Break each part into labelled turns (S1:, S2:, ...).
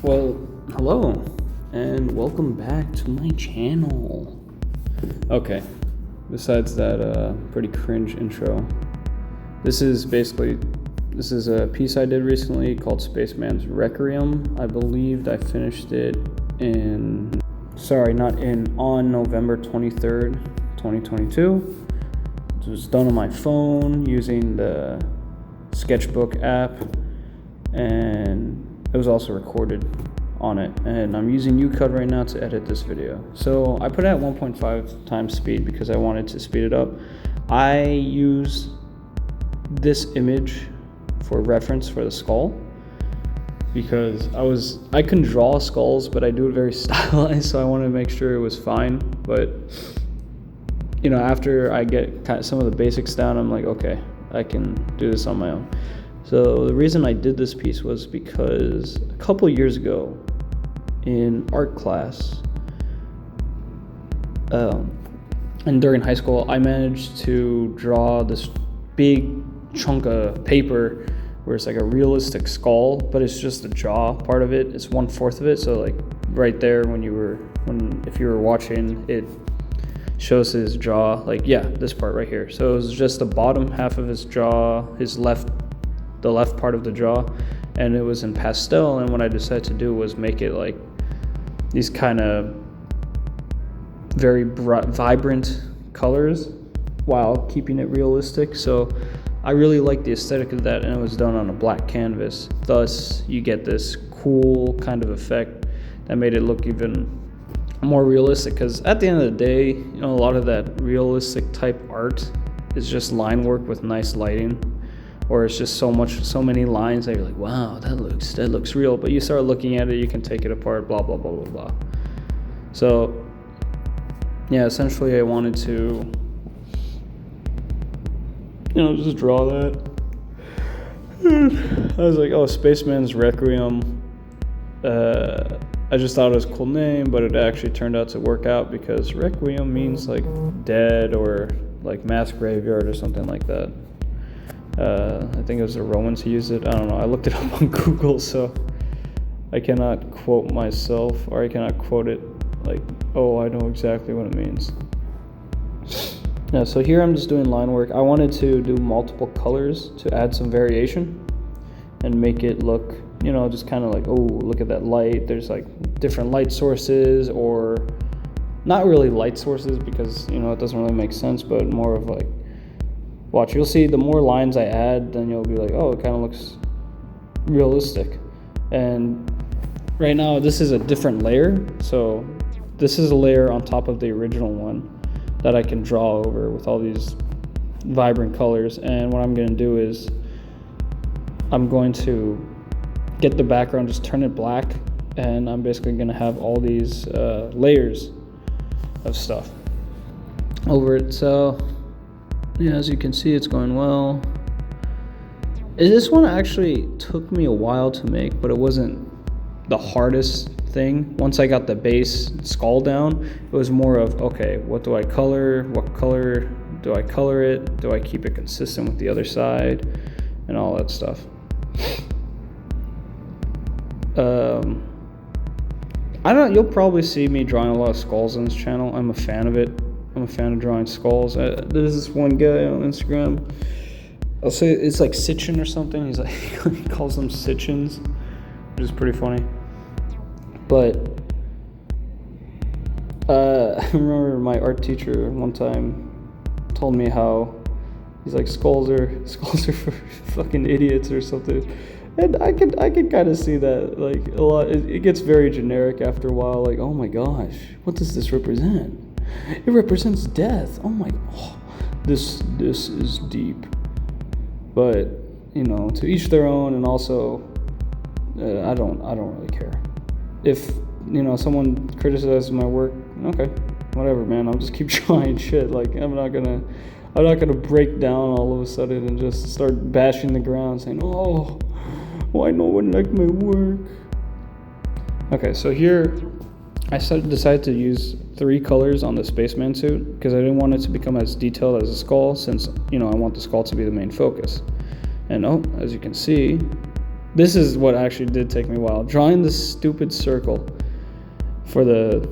S1: Well, hello, and welcome back to my channel. Okay, besides that pretty cringe intro, this is a piece I did recently called Spacemans Requiem. I believed I finished it on November 23rd, 2022. It was done on my phone using the sketchbook app, and it was also recorded on it, and I'm using Youcut right now to edit this video. So I put it at 1.5 times speed because I wanted to speed it up. I use this image for reference for the skull because I can draw skulls, but I do it very stylized, so I wanted to make sure it was fine. But after I get some of the basics down, I'm like, okay, I can do this on my own. So the reason I did this piece was because a couple years ago in art class, and during high school, I managed to draw this big chunk of paper where it's like a realistic skull, but it's just the jaw part of it. It's 1/4 of it. So like right there if you were watching, it shows his jaw, this part right here. So it was just the bottom half of his jaw, the left part of the jaw, and it was in pastel. And what I decided to do was make it like these kind of very vibrant colors while keeping it realistic. So I really liked the aesthetic of that, and it was done on a black canvas. Thus, you get this cool kind of effect that made it look even more realistic, because at the end of the day, a lot of that realistic type art is just line work with nice lighting, or it's just so many lines that you're like, wow, that looks real. But you start looking at it, you can take it apart, blah blah blah blah blah. So yeah, essentially I wanted to just draw that. I was like, oh, Spaceman's Requiem. I just thought it was a cool name, but it actually turned out to work out because Requiem means like dead or like mass graveyard or something like that. I think it was the Romans who used it. I don't know. I looked it up on Google, so I cannot quote myself, or I cannot quote it like, oh, I know exactly what it means. Yeah, so here I'm just doing line work. I wanted to do multiple colors to add some variation and make it look, just kind of like, oh, look at that light. There's like different light sources, or not really light sources because, it doesn't really make sense, but more of like, watch, you'll see the more lines I add, then you'll be like, oh, it kind of looks realistic. And right now, this is a different layer. So this is a layer on top of the original one that I can draw over with all these vibrant colors. And what I'm going to do is I'm going to get the background, just turn it black, and I'm basically going to have all these layers of stuff over it. So yeah, as you can see, it's going well. This one actually took me a while to make, but it wasn't the hardest thing. Once I got the base skull down, it was more of, okay, what do I color? What color do I color it? Do I keep it consistent with the other side? And all that stuff. You'll probably see me drawing a lot of skulls on this channel. I'm a fan of it. I'm a fan of drawing skulls. There's this one guy on Instagram. I'll say it's like Sitchin or something. He's like, he calls them Sitchins, which is pretty funny. But I remember my art teacher one time told me how he's like, skulls are for fucking idiots or something. And I could kind of see that, like, a lot. It gets very generic after a while. Like, oh my gosh, what does this represent? It represents death. This is deep. But to each their own. And also, I don't really care. If someone criticizes my work, okay, whatever, man. I'll just keep trying shit. Like, I'm not gonna break down all of a sudden and just start bashing the ground, saying, oh, why no one liked my work? Okay, so here I decided to use 3 colors on the spaceman suit because I didn't want it to become as detailed as a skull, since I want the skull to be the main focus. And as you can see, This is what actually did take me a while. Drawing this stupid circle for the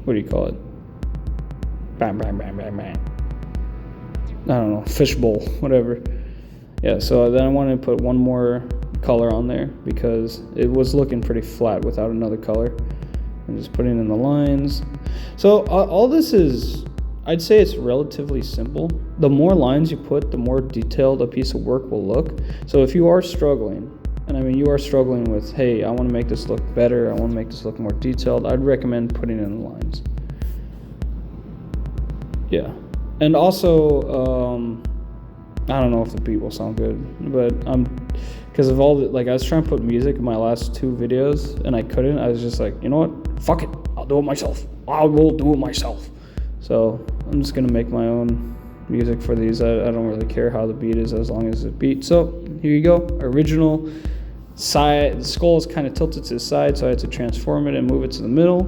S1: what do you call it? Bam, bam, bam, bam, bam. I don't know, fishbowl, whatever. Yeah, so then I wanted to put one more color on there because it was looking pretty flat without another color. And just putting in the lines. So all this is, I'd say it's relatively simple. The more lines you put, the more detailed a piece of work will look. So if you are struggling, and I mean you are struggling with, hey, I want to make this look better, I want to make this look more detailed, I'd recommend putting in the lines. Yeah. And also, I don't know if the beat will sound good, but because of all the, like, I was trying to put music in my last 2 videos and I couldn't. I was just like, you know what? Fuck it. I'll do it myself. I will do it myself. So I'm just gonna make my own music for these. I don't really care how the beat is as long as it beats. So here you go. Original side. The skull is kind of tilted to the side, so I had to transform it and move it to the middle.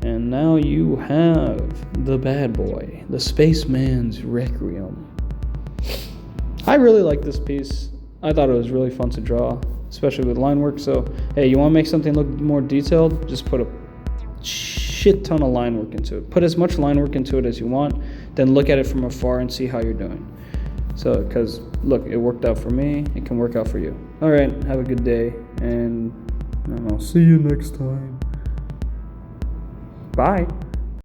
S1: And now you have the bad boy, the Spacemans Requiem. I really like this piece. I thought it was really fun to draw, especially with line work. So, hey, you want to make something look more detailed? Just put a shit ton of line work into it. Put as much line work into it as you want, then look at it from afar and see how you're doing. So, because, look, it worked out for me. It can work out for you. All right, have a good day, and I don't know, see you next time. Bye.